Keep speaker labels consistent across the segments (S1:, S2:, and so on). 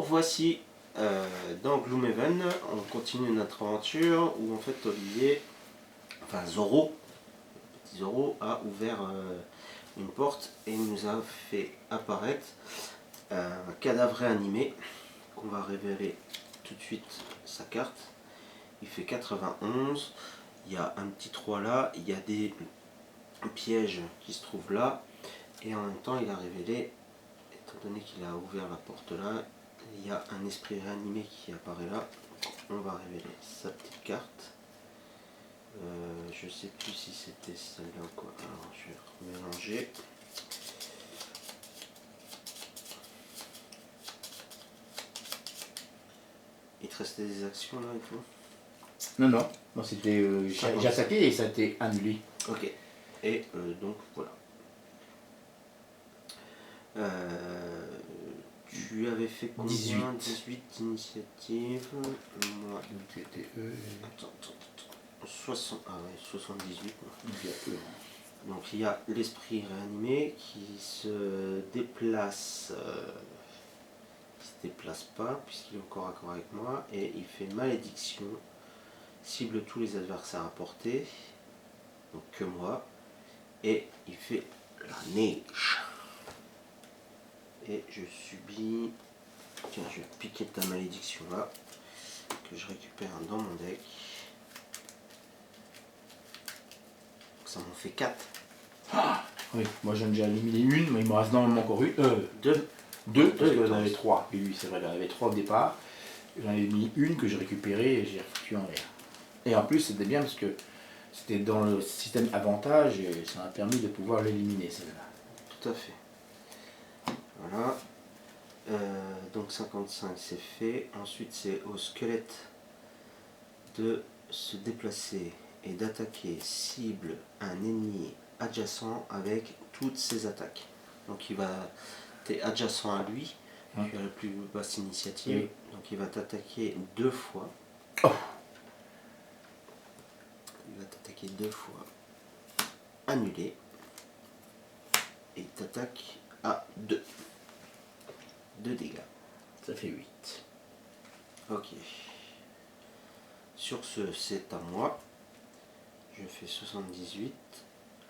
S1: voici dans Gloomhaven, on continue notre aventure où en fait Olivier, enfin Zoro, petit Zoro a ouvert une porte et nous a fait apparaître un cadavre réanimé qu'on va révéler tout de suite sa carte. Il fait 91, il y a un petit 3 là, il y a des pièges qui se trouvent là et en même temps il a révélé, étant donné qu'il a ouvert la porte là, il y a un esprit réanimé qui apparaît là. On va révéler sa petite carte. Je sais plus si c'était celle-là ou quoi. Alors je vais remélanger. Il te restait des actions là et tout?
S2: Non, c'était. J'ai attaqué et ça a été annulé.
S1: Ok. Et donc voilà. Tu avais fait combien? 18 d'initiative. Moi.
S2: Donc c'était
S1: Attends. 60... Ah ouais, 78.
S2: moi.
S1: Donc il y a l'esprit réanimé qui se déplace. Il se déplace pas puisqu'il est au corps à corps avec moi et il fait malédiction. Cible tous les adversaires à portée. Donc que moi. Et il fait la neige. Et je subis... Tiens, je vais piquer ta malédiction là, que je récupère dans mon deck. Donc ça m'en fait 4.
S2: Ah oui, moi j'en ai déjà éliminé une, mais il me reste normalement encore une. Deux, parce que j'en avais 3. Et lui, c'est vrai, j'en avais 3 au départ. J'en ai mis une que j'ai récupérée et j'ai foutu en l'air. Et en plus, c'était bien parce que c'était dans le système avantage et ça m'a permis de pouvoir l'éliminer celle-là.
S1: Tout à fait. Voilà. Donc 55 c'est fait. Ensuite c'est au squelette de se déplacer et d'attaquer cible un ennemi adjacent avec toutes ses attaques. Donc il va... T'es adjacent à lui, tu as la plus basse initiative,
S2: Oui.
S1: donc il va t'attaquer 2 fois.
S2: Oh.
S1: Il va t'attaquer 2 fois. Annulé. Et il t'attaque à 2. 2 dégâts.
S2: Ça fait 8.
S1: Ok. Sur ce, c'est à moi. Je fais 78.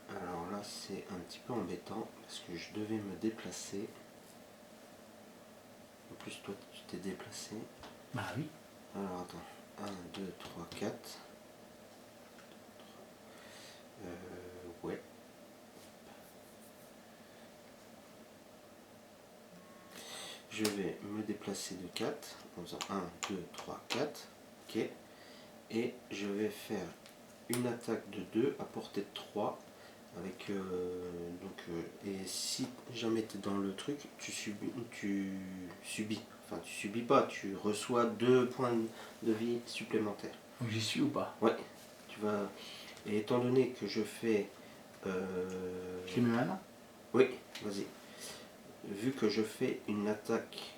S1: Alors là, c'est un petit peu embêtant parce que je devais me déplacer. En plus, toi, tu t'es déplacé.
S2: Bah oui.
S1: Alors attends. 1, 2, 3, 4. Ouais. Je vais me déplacer de 4 en faisant 1, 2, 3, 4. Ok. Et je vais faire une attaque de 2 à portée de 3. Avec et si jamais tu es dans le truc, tu subis. Enfin, tu subis pas, tu reçois 2 points de vie supplémentaires.
S2: Donc j'y suis ou pas?
S1: Ouais. Tu vas. Et étant donné que je fais.
S2: Je les mets maintenant?
S1: Oui, vas-y. Vu que je fais une attaque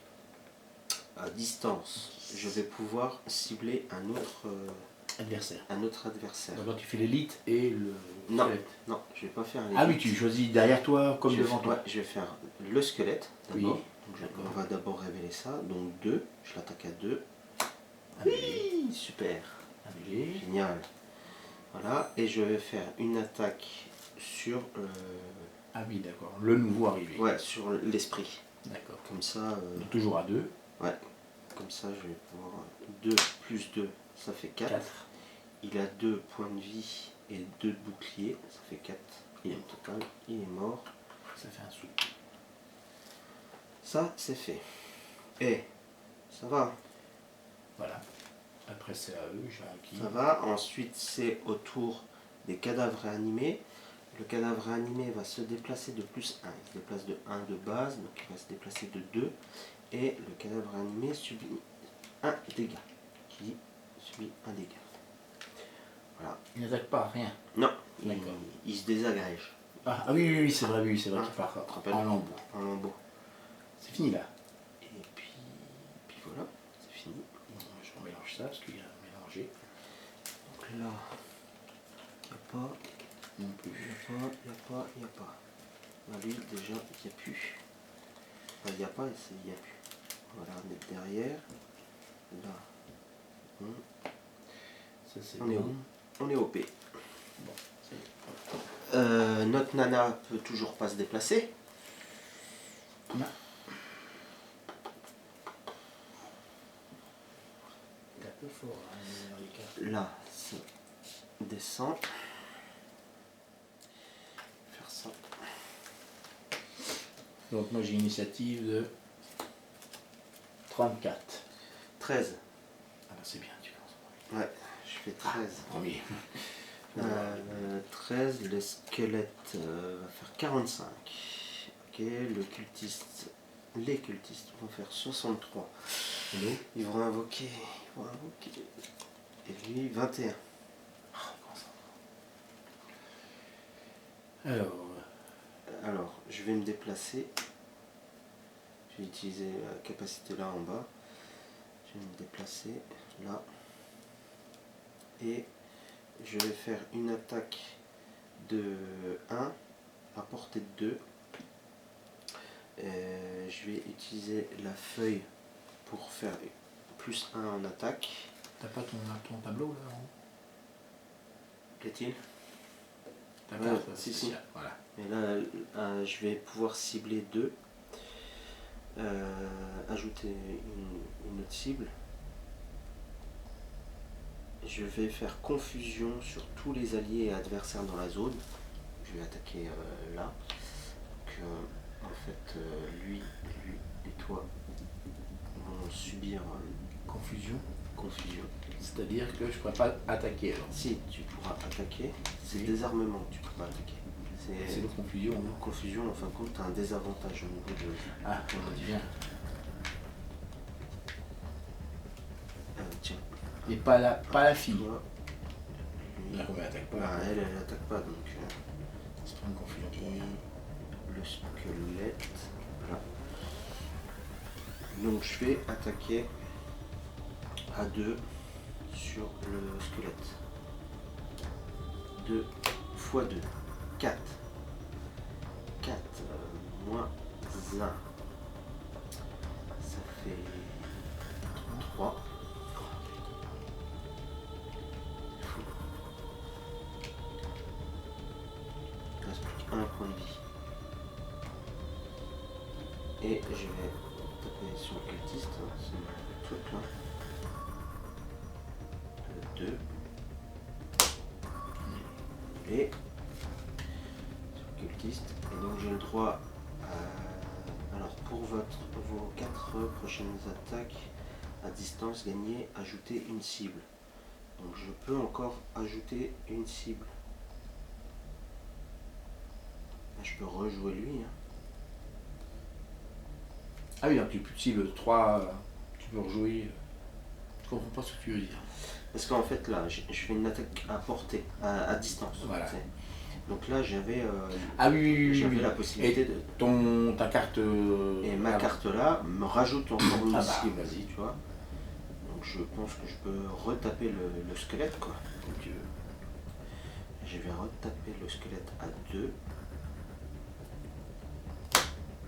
S1: à distance, je vais pouvoir cibler un autre
S2: adversaire.
S1: adversaire.
S2: Donc tu fais l'élite et le
S1: Non,
S2: squelette.
S1: non, je vais pas faire l'élite.
S2: Ah oui, tu choisis derrière toi comme devant toi.
S1: Ouais, je vais faire le squelette d'abord.
S2: Oui.
S1: On va d'abord révéler ça. Donc 2, je l'attaque à 2.
S2: Oui,
S1: super.
S2: Annulé.
S1: Génial. Voilà, et je vais faire une attaque sur
S2: Ah oui, d'accord. Le nouveau arrivé.
S1: ouais, sur l'esprit.
S2: D'accord.
S1: Comme ça.
S2: Donc toujours à 2.
S1: Ouais. Comme ça, je vais pouvoir 2 plus 2, ça fait 4. Il a 2 points de vie et 2 de bouclier, ça fait 4. Et au total, il est mort.
S2: Ça fait un sou.
S1: Ça, c'est fait. Et ça va.
S2: Voilà. Après c'est à eux, j'ai acquis.
S1: Ça va. Ensuite, c'est au tour des cadavres réanimés. Le cadavre réanimé va se déplacer de plus 1. Il se déplace de 1 de base, donc il va se déplacer de 2. Et le cadavre réanimé subit un dégât. Qui subit un dégât. Voilà.
S2: Il n'attaque pas, rien.
S1: Non, il se désagrège.
S2: Ah oui, c'est vrai, qu'il part en lambeaux.
S1: En lambeaux.
S2: C'est fini là.
S1: Et puis voilà, c'est fini.
S2: Je remélange ça parce qu'il y a mélangé.
S1: Donc là, il n'y a pas,
S2: Non plus.
S1: il n'y a pas. Là, lui, déjà, il n'y a plus. Enfin, il n'y a pas, il n'y a plus. On va la remettre derrière. Là.
S2: Ça, c'est
S1: On est
S2: bien.
S1: où? On est OP.
S2: Bon, c'est-
S1: Notre nana peut toujours pas se déplacer.
S2: Non. C'est un peu fort, hein, dans les cartes.
S1: Là, ça descend. Faire ça.
S2: Donc moi j'ai une initiative de 34.
S1: 13.
S2: Ah bah c'est bien, tu penses.
S1: Ouais, je fais 13.
S2: Premier.
S1: 13, le squelette va faire 45. Ok, les cultistes vont faire 63.
S2: Hello.
S1: Ils vont invoquer. Et lui, 21. Alors, je vais me déplacer. Je vais utiliser la capacité là en bas. Je vais me déplacer là. Et je vais faire une attaque de 1 à portée de 2. Je vais utiliser la feuille pour faire plus 1 en attaque.
S2: T'as pas ton tableau là en haut?
S1: Qu'est-il?
S2: Ta
S1: Ouais,
S2: carte
S1: si,
S2: spéciale, voilà.
S1: Et là, je vais pouvoir cibler 2. Ajouter une autre cible. Je vais faire confusion sur tous les alliés et adversaires dans la zone. Je vais attaquer là. Donc, en fait, lui et toi vont subir
S2: Confusion.
S1: confusion.
S2: C'est-à-dire que je pourrais pas attaquer alors.
S1: Si, tu pourras attaquer. C'est
S2: Oui.
S1: désarmement que tu peux pas attaquer.
S2: C'est de confusion. Hein.
S1: Confusion, en fin de compte, tu as un désavantage au niveau de
S2: Ah,
S1: ton
S2: on dit
S1: motif.
S2: bien.
S1: Tiens,
S2: Et pas la fille.
S1: toi, lui,
S2: Là, comme elle attaque pas.
S1: bah, elle attaque pas, donc
S2: C'est pas une confusion pour rien.
S1: le squelette. Là. Donc je vais attaquer à 2 sur le squelette. 2 x 2. 4. 4 moins 1. Ça fait 3. Il reste plus qu'un point de vie. Et je vais taper sur le cultiste, c'est le truc là. 2. Et sur le cultiste. Et donc j'ai le droit à... Alors pour vos 4 prochaines attaques à distance, gagner, ajouter une cible. Donc je peux encore ajouter une cible. Là, je peux rejouer lui. Hein.
S2: Ah oui, donc tu plus de cible 3, tu peux rejouer. Je comprends pas ce que tu veux dire.
S1: Parce qu'en fait là, je fais une attaque à portée, à distance.
S2: Voilà.
S1: Tu sais. Donc là j'avais
S2: Ah oui,
S1: j'avais
S2: oui.
S1: la possibilité
S2: Et
S1: de...
S2: ta carte.
S1: Et ma carte là me rajoute encore une
S2: Ah bah,
S1: cible,
S2: vas-y.
S1: tu vois. Donc je pense que je peux retaper le squelette quoi.
S2: Donc,
S1: Je vais retaper le squelette à 2.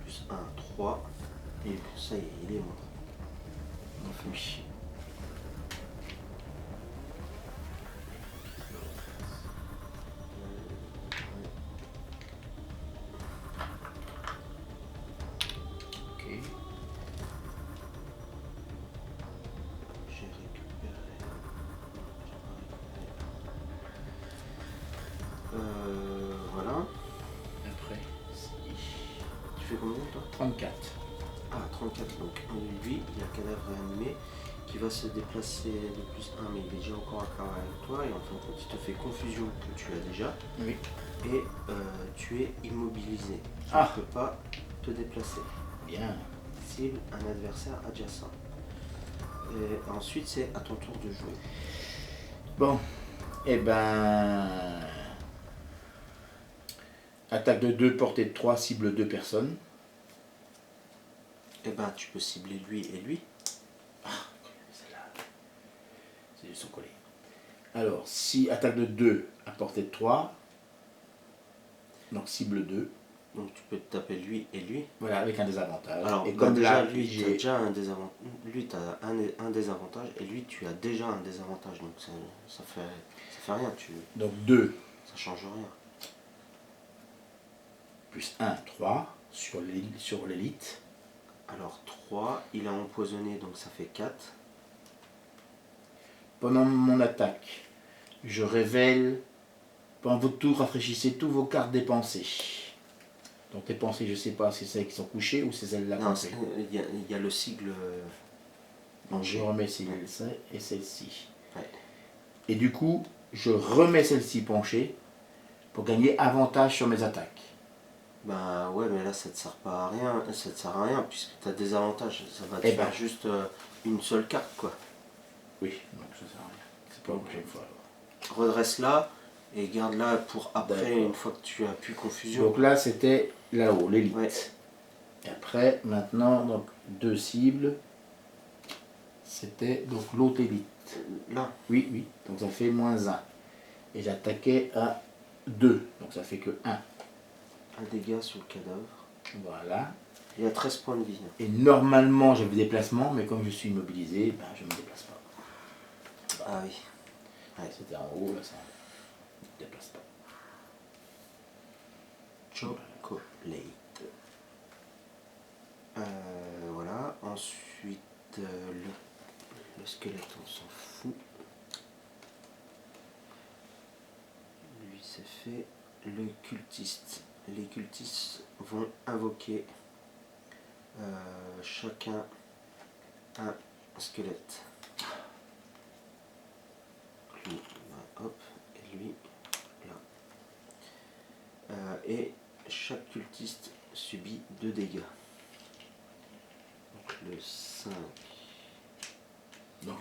S1: Plus 1, 3. Et ça y est, il est mort.
S2: oui. Ok.
S1: J'ai récupéré. Voilà.
S2: Après, si.
S1: Tu fais combien toi?
S2: 34.
S1: Ah, 34. Donc lui, il y a un cadavre réanimé qui va se déplacer de plus 1, mais il est déjà encore à travers avec toi. Et en fin de compte, il te fait confusion que tu as déjà.
S2: Oui.
S1: Et tu es immobilisé. Tu
S2: Ah.
S1: ne peux pas te déplacer.
S2: Bien.
S1: Cible un adversaire adjacent. Et ensuite, c'est à ton tour de jouer.
S2: Bon. Eh ben. Attaque de 2, portée de 3, cible 2 personnes.
S1: Eh ben, tu peux cibler lui et lui.
S2: Celle-là. Ils sont collés. Alors, si attaque de 2 à portée de 3, donc cible 2.
S1: Donc tu peux te taper lui et lui.
S2: Voilà, avec un désavantage.
S1: Alors,
S2: Et
S1: bah,
S2: comme
S1: déjà,
S2: là,
S1: lui, tu as
S2: j'ai...
S1: déjà un désavantage. Lui, tu as un désavantage et lui, tu as déjà un désavantage. Donc ça fait rien,
S2: Donc 2
S1: ça change rien.
S2: plus 1, 3 sur l'élite.
S1: Alors 3, il a empoisonné, donc ça fait 4.
S2: Pendant mon attaque, je révèle... Pendant votre tour, rafraîchissez tous vos cartes dépensées. Donc tes pensées, je ne sais pas si c'est celles qui sont couchées ou c'est celles-là
S1: Non,
S2: comptées.
S1: il y a le sigle
S2: Donc je
S1: penché.
S2: remets celle-ci et celle-ci.
S1: Ouais.
S2: Et du coup, je remets celle-ci penchée pour gagner avantage sur mes attaques.
S1: Bah ouais, mais là ça te sert pas à rien, ça te sert à rien puisque tu as des avantages. Ça va te
S2: Eh
S1: faire
S2: ben.
S1: juste une seule carte quoi.
S2: Oui, donc ça sert à rien. C'est pas la prochaine fois alors.
S1: Redresse-la et garde-la pour après,
S2: D'accord.
S1: une fois que tu as pu confusion.
S2: Donc là, c'était là-haut, l'élite.
S1: Ouais.
S2: Et après, maintenant, donc 2 cibles. C'était donc l'autre élite.
S1: Là,
S2: Oui, oui. Donc ça fait moins 1. Et j'attaquais à 2. Donc ça fait que 1.
S1: un dégât sur le cadavre.
S2: Voilà.
S1: Il a 13 points de vie.
S2: Et normalement, j'avais déplacement, mais comme je suis immobilisé, ben, je ne me déplace pas.
S1: Ah oui. Ouais.
S2: C'était en haut, là, ça ne me déplace pas.
S1: Chocolate. Voilà. Ensuite, le squelette, on s'en fout. Lui, c'est fait. Le cultiste. Les cultistes vont invoquer chacun un squelette. Lui, là, hop, et lui, là. Et chaque cultiste subit 2 dégâts. Donc le 5.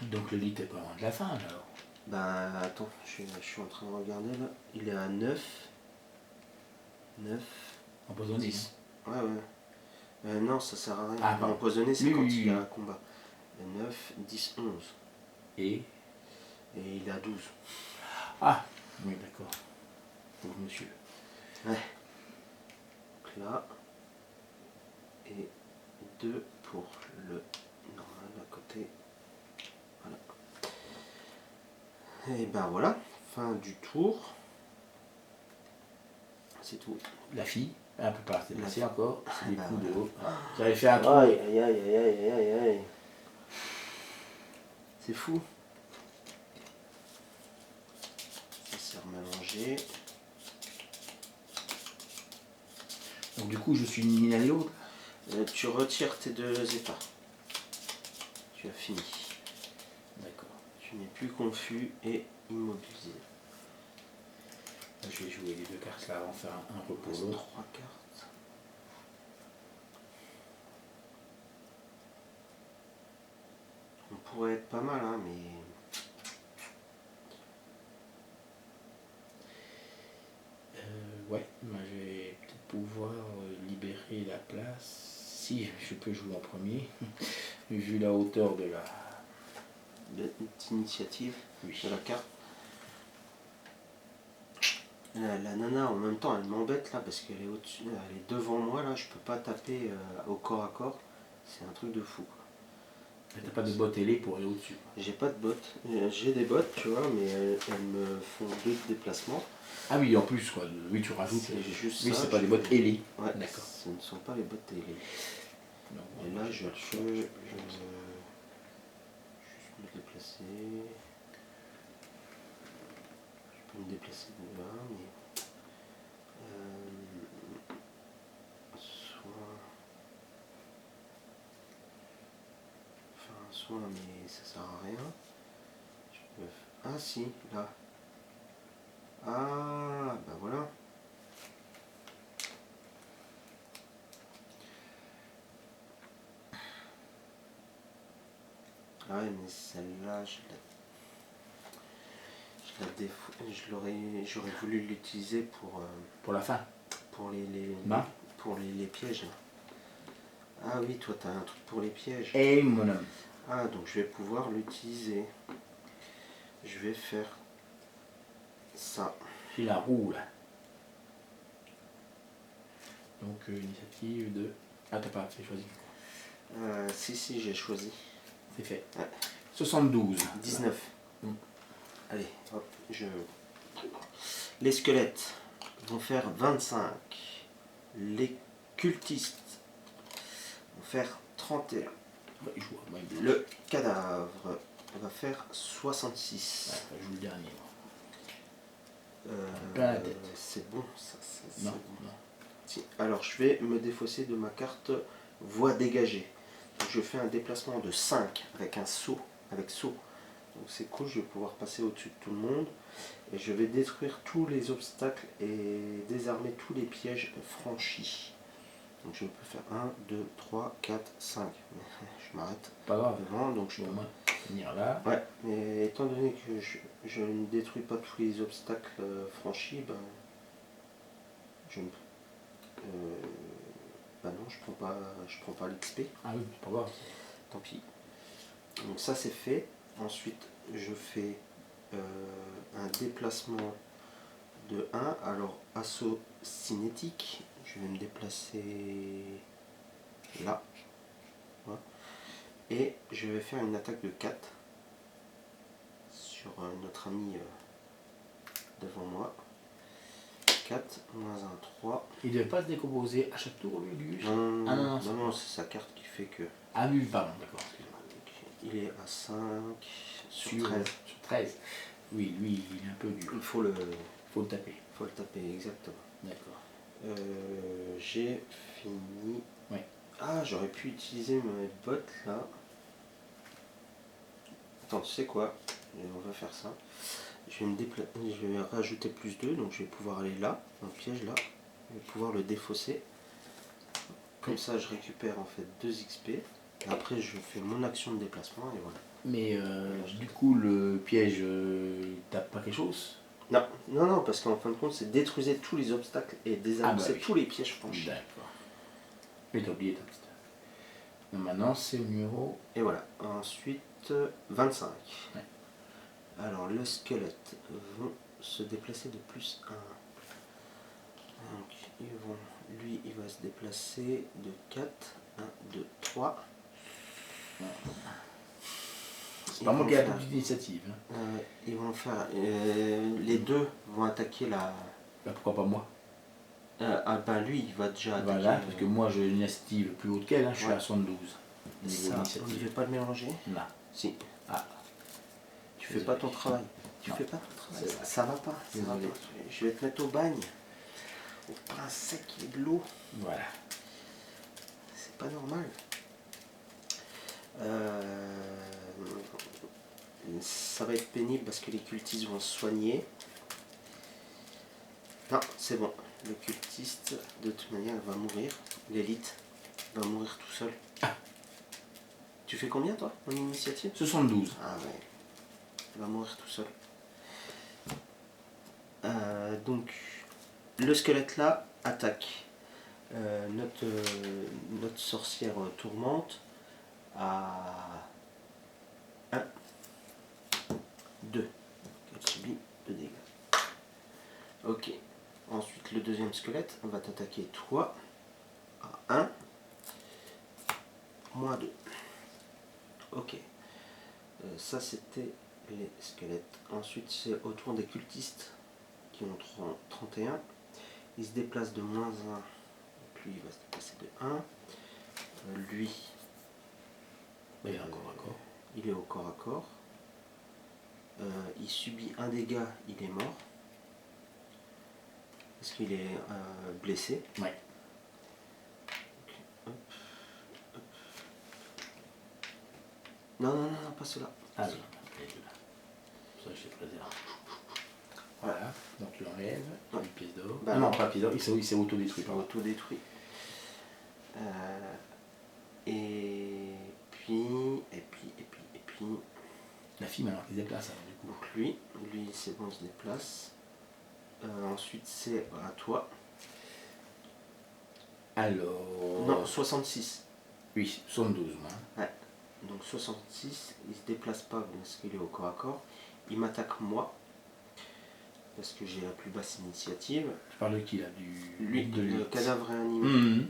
S2: Donc l'élite est pas loin de la fin, alors.
S1: Ben attends, je suis en train de regarder là. Il est à 9. 9.
S2: Empoisonné.
S1: 10. Ouais, ouais. Non, ça sert à rien.
S2: Ah, pardon.
S1: Empoisonné, c'est
S2: Oui,
S1: quand
S2: oui,
S1: il y a
S2: oui.
S1: un combat. 9, 10, 11.
S2: Et
S1: Et il est à 12.
S2: ah, oui, d'accord. Pauvre monsieur.
S1: Ouais. Donc là. Et 2 pour le normal à côté. Voilà. Et ben voilà. Fin du tour. C'est tout.
S2: La fille, elle ne peut pas se déplacer encore. C'est des
S1: bah
S2: coups
S1: voilà.
S2: de haut. J'avais fait un trou.
S1: Aïe aïe aïe aïe aïe aïe aïe. C'est fou. Ça s'est remélangé.
S2: Donc du coup, je suis ni l'un ni l'autre.
S1: Tu retires tes 2 états. Tu as fini.
S2: D'accord.
S1: Tu n'es plus confus et immobilisé.
S2: Je vais jouer les 2 cartes là avant de faire un repos
S1: Il reste
S2: l'autre.
S1: 3 cartes. On pourrait être pas mal, hein, mais...
S2: Ouais, moi je vais peut-être pouvoir libérer la place. Si je peux jouer en premier, vu la hauteur de la...
S1: D'initiative
S2: Oui.
S1: de la carte. La nana en même temps elle m'embête là parce qu'elle est au-dessus, elle est devant moi là, je peux pas taper au corps à corps, c'est un truc de fou quoi.
S2: T'as pas de bottes ailées pour aller au-dessus.
S1: J'ai pas de bottes, j'ai des bottes tu vois, mais elles me font 2 déplacements.
S2: Ah oui, en plus quoi, oui tu rajoutes.
S1: C'est juste
S2: oui,
S1: ça,
S2: c'est pas
S1: je
S2: des bottes ailées.
S1: Ouais,
S2: D'accord.
S1: ce ne sont pas les bottes ailées.
S2: Donc,
S1: Et
S2: moi,
S1: là
S2: j'ai
S1: je
S2: pas
S1: peux
S2: le choix, je
S1: juste
S2: peux
S1: me déplacer. Je peux me déplacer de là, mais soit, mais ça sert à rien. Je peux... Ah si, là. Ah, bah voilà. Ah ouais, mais celle-là, j'aurais voulu l'utiliser
S2: pour la fin.
S1: pour
S2: Main.
S1: pour les pièges. Ah oui, toi t'as un truc pour les pièges.
S2: Et mon homme.
S1: Ah, donc je vais pouvoir l'utiliser. Je vais faire ça.
S2: J'ai la roue là. Donc initiative de... Ah, t'as pas fait choisi.
S1: Si, j'ai choisi.
S2: C'est fait.
S1: Ouais.
S2: 72.
S1: 19.
S2: Mm.
S1: Allez, hop, Les squelettes vont faire 25. Les cultistes vont faire 31.
S2: Bah, il joue, moi, il
S1: Le cadavre va faire 66.
S2: Ouais, enfin, je joue le dernier. Moi.
S1: Euh,
S2: plein la tête.
S1: C'est bon, ça.
S2: Non,
S1: Bon.
S2: non.
S1: Si. Alors, je vais me défausser de ma carte voie dégagée. Donc, je fais un déplacement de 5 avec un saut. Avec saut. Donc, c'est cool, je vais pouvoir passer au-dessus de tout le monde. Et je vais détruire tous les obstacles et désarmer tous les pièges franchis. Donc, je peux faire 1, 2, 3, 4, 5. Je m'arrête
S2: Pas grave.
S1: devant. Donc, je
S2: Au
S1: peux...
S2: moins, venir là.
S1: Ouais, mais étant donné que je ne détruis pas tous les obstacles franchis, ben, je ne... bah non, je prends pas l'XP,
S2: Ah oui, c'est pas grave.
S1: tant pis. Donc ça c'est fait. Ensuite je fais un déplacement de 1. Alors assaut cinétique, je vais me déplacer là. Voilà. Et je vais faire une attaque de 4 sur notre ami devant moi. 4, moins 1, 3.
S2: Il ne devait pas se décomposer à chaque tour, lui, Gus.
S1: Non,
S2: Ah non,
S1: non, c'est sa carte qui fait que...
S2: Ah oui, pardon, d'accord.
S1: Il est à 5 sur 13.
S2: Sur 13. Oui, lui, il est un peu dur.
S1: Il faut le
S2: taper.
S1: exactement.
S2: D'accord.
S1: J'ai fini.
S2: Ouais.
S1: Ah, j'aurais pu utiliser mes bottes là. Attends, tu sais quoi? On va faire ça. Je vais rajouter plus 2, donc je vais pouvoir aller là, dans le piège là. Je vais pouvoir le défausser. Comme ça, je récupère en fait 2 XP. Et après, je fais mon action de déplacement et voilà.
S2: Mais du coup, le piège, il tape pas quelque chose?
S1: Non, parce qu'en fin de compte, c'est détruisez tous les obstacles et désarmer tous les pièges franchis.
S2: D'accord. Mais t'as oublié ta petite. Donc maintenant, c'est au numéro...
S1: Et voilà. Ensuite, 25.
S2: Ouais.
S1: Alors, le squelette vont se déplacer de plus 1. Donc, lui, il va se déplacer de 4. 1, 2, 3.
S2: C'est pas moi qui ai la petite initiative. Hein.
S1: Ils vont faire... les deux vont attaquer la...
S2: Bah, pourquoi pas moi?
S1: Lui, il va déjà attaquer...
S2: Voilà, parce que moi, j'ai une initiative plus haute qu'elle, hein, je suis
S1: Ouais.
S2: à 72.
S1: Ça, on ne veut pas le mélanger?
S2: Là.
S1: Si.
S2: Ah.
S1: Tu fais pas ton travail. Tu
S2: Non.
S1: fais pas ton travail. Ça va pas. Je vais te mettre au bagne. Au pain sec et de l'eau.
S2: Voilà.
S1: C'est pas normal. Ça va être pénible parce que les cultistes vont se soigner. Non, c'est bon. Le cultiste, de toute manière, va mourir. L'élite va mourir tout seul.
S2: Ah.
S1: Tu fais combien, toi, en initiative?
S2: 72.
S1: Ah ouais. Il va mourir tout seul. Donc, le squelette là attaque. Notre sorcière tourmente à 1, 2. Elle subit 2 dégâts. Ok. Ensuite, le deuxième squelette va t'attaquer toi à 1, moins 2. Ok. Ça, c'était les squelettes. Ensuite, c'est au tour des cultistes qui ont 31. Ils se déplacent de moins 1. Donc lui, il va se déplacer de 1. Lui,
S2: Il est encore à corps.
S1: il est au corps à corps. Il subit un dégât, il est mort. Parce qu'il est blessé.
S2: Ouais.
S1: Hop, hop. Non, pas cela.
S2: Ah oui, ça je l'ai préservé. Voilà, donc tu l'enlèves,
S1: Ouais.
S2: une pièce d'or.
S1: Bah
S2: Ah non,
S1: non.
S2: pas une pièce d'or, il s'est autodétruit.
S1: Il auto-détruit. Et puis,
S2: La fille maintenant qui se déplace alors du coup.
S1: donc lui c'est bon, il se déplace. Ensuite c'est à toi.
S2: Alors...
S1: Non, 66.
S2: Oui, 72 moi.
S1: Ouais. Donc 66, il se déplace pas parce qu'il est au corps à corps. Il m'attaque moi. parce que j'ai la plus basse initiative.
S2: Je parle de qui là?
S1: Lui,
S2: de
S1: le cadavre réanimé.
S2: Mhm.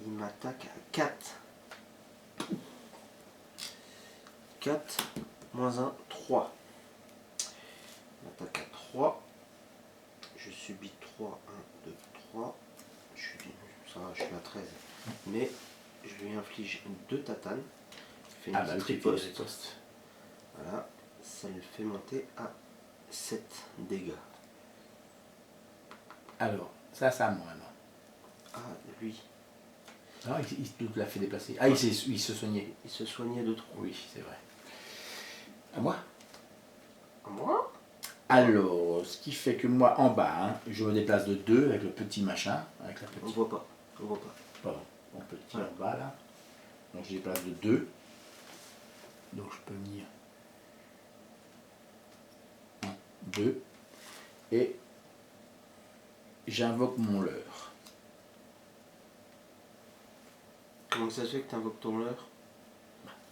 S1: Il m'attaque à 4. 4, moins 1, 3. Il m'attaque à 3. Je subis 3, 1, 2, 3. Ça va, je suis à 13. Mais je lui inflige 2 tatanes. Il fait une petite riposte. Voilà, ça le fait monter à 7 dégâts.
S2: Alors, ça à moi maintenant.
S1: Ah, lui.
S2: Ah, il te l'a fait déplacer. Ah, il se soignait.
S1: Il se soignait de 3.
S2: Oui, c'est vrai. À moi?
S1: À moi?
S2: Alors, ce qui fait que moi, en bas, hein, je me déplace de 2 avec le petit machin. Avec la petite...
S1: On voit pas. On voit pas.
S2: Pardon, mon petit
S1: voilà.
S2: en bas là. Donc je déplace de 2. Donc je peux venir 1, 2. Et j'invoque mon leurre.
S1: Comment ça se fait que tu invoques ton leurre?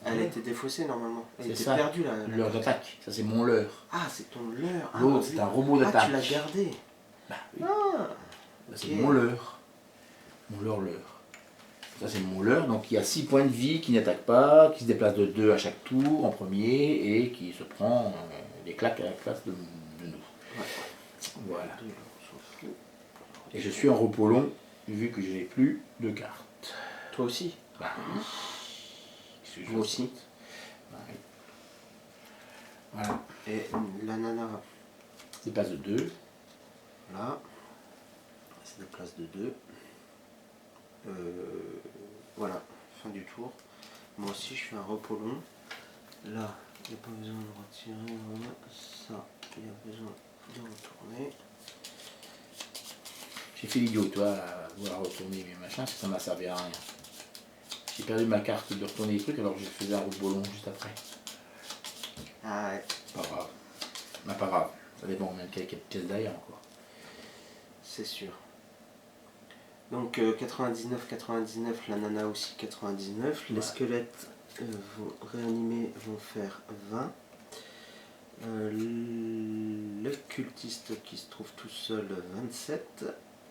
S1: Elle était défaussée normalement. Elle était
S2: ça.
S1: perdue là.
S2: Leurre d'attaque, ça c'est mon leurre.
S1: Ah, c'est ton leurre.
S2: L'autre, c'est un robot d'attaque.
S1: Ah, tu l'as gardé.
S2: Bah, oui.
S1: Ah,
S2: c'est mon leurre. Mon leurre. Ça c'est mon leurre, donc il y a 6 points de vie qui n'attaque pas, qui se déplace de 2 à chaque tour en premier et qui se prend des claques à la place de nous.
S1: Ouais.
S2: Voilà. Et je suis en repos long vu que je n'ai plus de cartes.
S1: Toi aussi?
S2: Bah oui.
S1: Moi aussi.
S2: Bah, oui. Voilà.
S1: Et la nana,
S2: Se déplace de 2.
S1: là, elle se déplace de 2. Voilà, fin du tour. Moi aussi je fais un repos long. Là, il n'y a pas besoin de retirer. Voilà. Ça, il y a besoin de retourner.
S2: J'ai fait l'idiot, toi, à vouloir retourner mes machins, ça m'a servi à rien. J'ai perdu ma carte de retourner les trucs alors que je faisais un repos long juste après.
S1: Ah ouais.
S2: Pas grave. Mais pas grave. Ça dépend combien de pièces derrière encore.
S1: C'est sûr. Donc 99, la nana aussi 99. Les squelettes vont réanimer, vont faire 20. Le cultiste qui se trouve tout seul 27.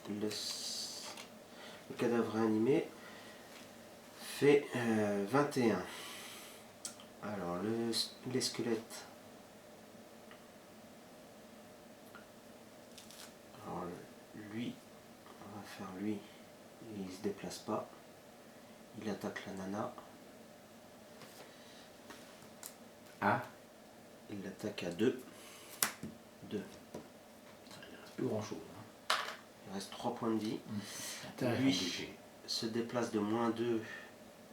S1: Le cadavre réanimé fait 21. Alors les squelettes. Alors lui, on va faire lui. Il se déplace pas. Il attaque la nana.
S2: Ah.
S1: Il l'attaque à 2. 2.
S2: Il ne reste plus grand chose. Hein.
S1: Il reste 3 points de vie.
S2: Lui
S1: se déplace de moins 2.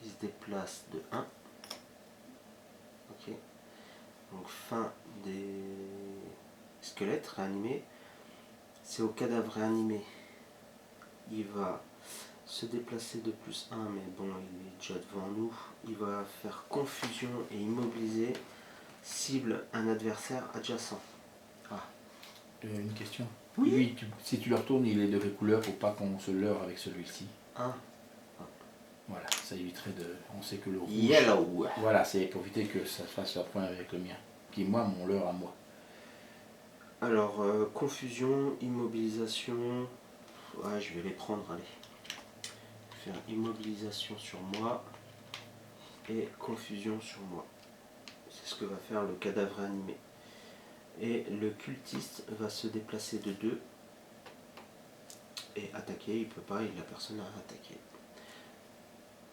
S1: Il se déplace de 1. Ok. Donc fin des squelettes réanimés. C'est au cadavre réanimé. Il va se déplacer de plus 1, mais bon, il est déjà devant nous. Il va faire confusion et immobiliser. Cible un adversaire adjacent. Ah.
S2: Une question.
S1: Oui.
S2: Lui, si tu le retournes, il est de quelle couleur pour pas qu'on se leurre avec celui-ci? Voilà, ça éviterait de... On sait que le rouge...
S1: Yellow.
S2: Voilà, c'est pour éviter que ça fasse un point avec le mien. Qui est moi, mon leurre à moi.
S1: Alors, confusion, immobilisation... Ouais, je vais les prendre, allez. Faire immobilisation sur moi et confusion sur moi. C'est ce que va faire le cadavre animé. Et le cultiste va se déplacer de 2 et attaquer. Il peut pas, il a personne à attaquer.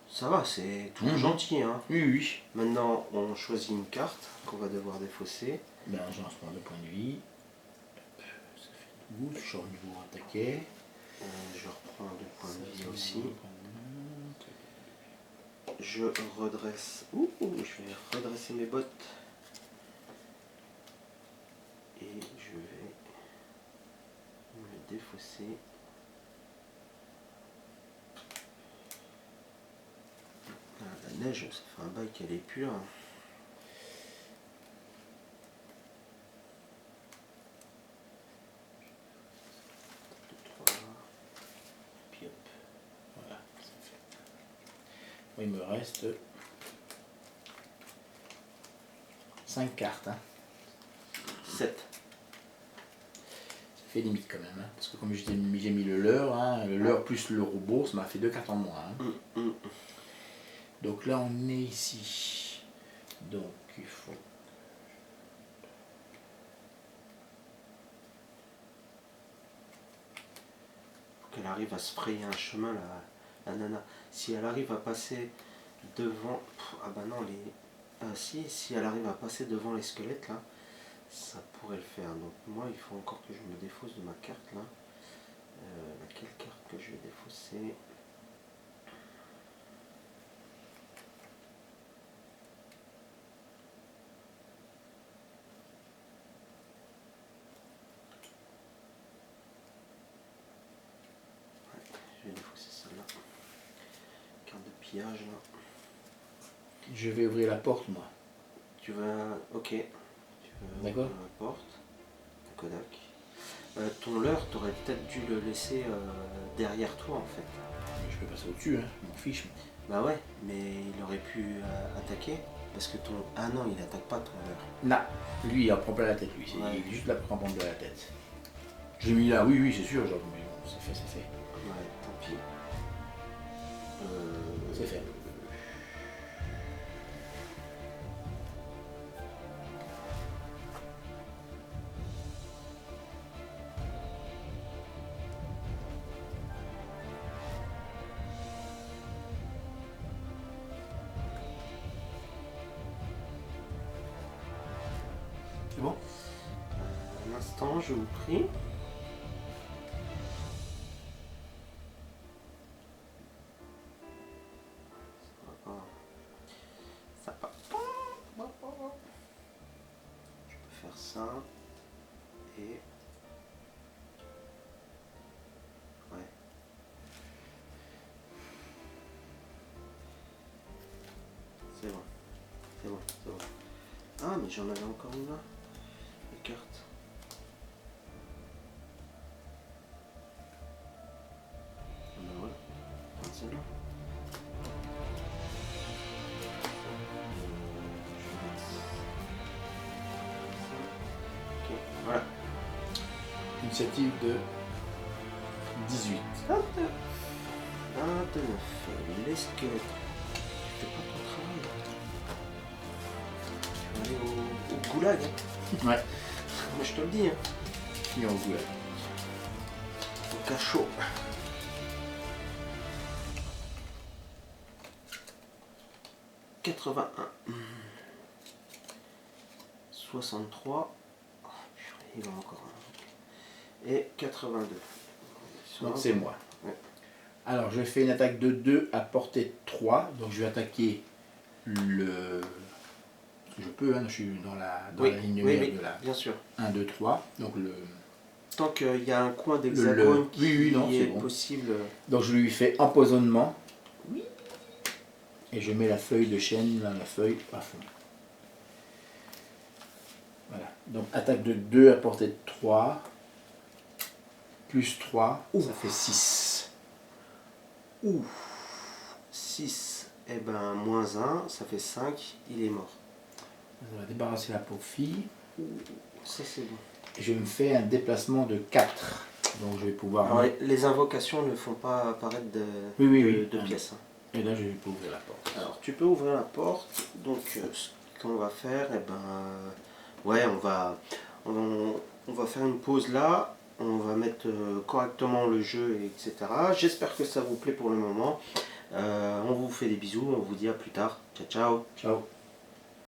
S1: Ça va, c'est tout gentil. Hein.
S2: Oui, oui.
S1: Maintenant, on choisit une carte qu'on va devoir défausser.
S2: Ben, j'ai un point de points de vie. Ça fait 12. Je suis au niveau attaqué.
S1: Je reprends 2 points de vie aussi. Je redresse. Je vais redresser mes bottes. Et je vais me défausser. Ah, la neige, ça fait un bail qu'elle est pure. Puis hop.
S2: Voilà, ça fait. Il me reste 5 cartes. Hein.
S1: 7.
S2: fait limite quand même. Hein, parce que comme j'ai mis le leurre, hein, le leurre plus le robot, ça m'a fait 2 cartes en moins. Hein. Donc là, on est ici. Donc il faut...
S1: qu'elle arrive à se frayer un chemin, la nana. Si elle arrive à passer devant... Ah bah non, si elle arrive à passer devant les squelettes, là, ça pourrait le faire. Donc moi, il faut encore que je me défausse de ma carte, là. Laquelle carte que je vais défausser? Je vais défausser celle-là. Carte de pillage, là.
S2: Je vais ouvrir la porte, moi.
S1: Tu vas... Ok.
S2: D'accord.
S1: La porte. Kodak. Ton leurre, t'aurais peut-être dû le laisser derrière toi, en fait.
S2: Je peux passer au-dessus, hein. Je m'en fiche.
S1: Bah ouais, mais il aurait pu attaquer. Parce que ton... Ah non, il attaque pas ton leurre.
S2: Non, lui il en prend plein la tête, lui.
S1: Ouais.
S2: Il est juste là pour en prendre plein la tête. J'ai mis là, oui, c'est sûr, genre, mais bon, c'est fait, c'est fait.
S1: Ouais, tant pis.
S2: C'est fait. C'est bon?
S1: Un instant, je vous prie. Ça va pas. Je peux faire ça. Et... Ouais. C'est bon. C'est bon, c'est bon. Ah, mais j'en avais encore une là. Les cartes. Ah ben voilà. Regarde celle-là. Ok, voilà.
S2: Initiative de 18.
S1: 29. Les squelettes. Tu fais pas ton travail. Tu vas aller au goulag. Hein.
S2: Ouais.
S1: Moi je te le dis. Hein.
S2: Fini en goulag.
S1: Au cachot. « 81. 63. Oh, purée, il va encore un. Et 82.
S2: Donc c'est moi.
S1: Ouais.
S2: Alors je fais une attaque de 2 à portée de 3. Donc je vais attaquer le... Je peux, hein, je suis dans la ligne lumière de la...
S1: Bien sûr.
S2: 1, 2, 3. Donc le...
S1: Tant qu'il y a un coin d'hexagone qui
S2: non,
S1: est
S2: bon.
S1: possible.
S2: Donc je lui fais empoisonnement.
S1: Oui.
S2: Et je mets la feuille de chêne, là, la feuille à fond. Voilà. Donc attaque de 2 à portée de 3. Plus 3, ça fait 6.
S1: Ouh. 6. Et ben moins 1, ça fait 5. Il est mort.
S2: On va débarrasser la pauvre fille.
S1: Ça c'est bon.
S2: Et je me fais un déplacement de 4. Donc je vais pouvoir...
S1: Alors, les invocations ne font pas apparaître de pièces. Hein.
S2: Et là je vais ouvrir la porte.
S1: Alors tu peux ouvrir la porte. Donc ce qu'on va faire, eh ben, ouais, on va faire une pause là. On va mettre correctement le jeu, etc. J'espère que ça vous plaît pour le moment. On vous fait des bisous. On vous dit à plus tard. Ciao, ciao.
S2: Ciao.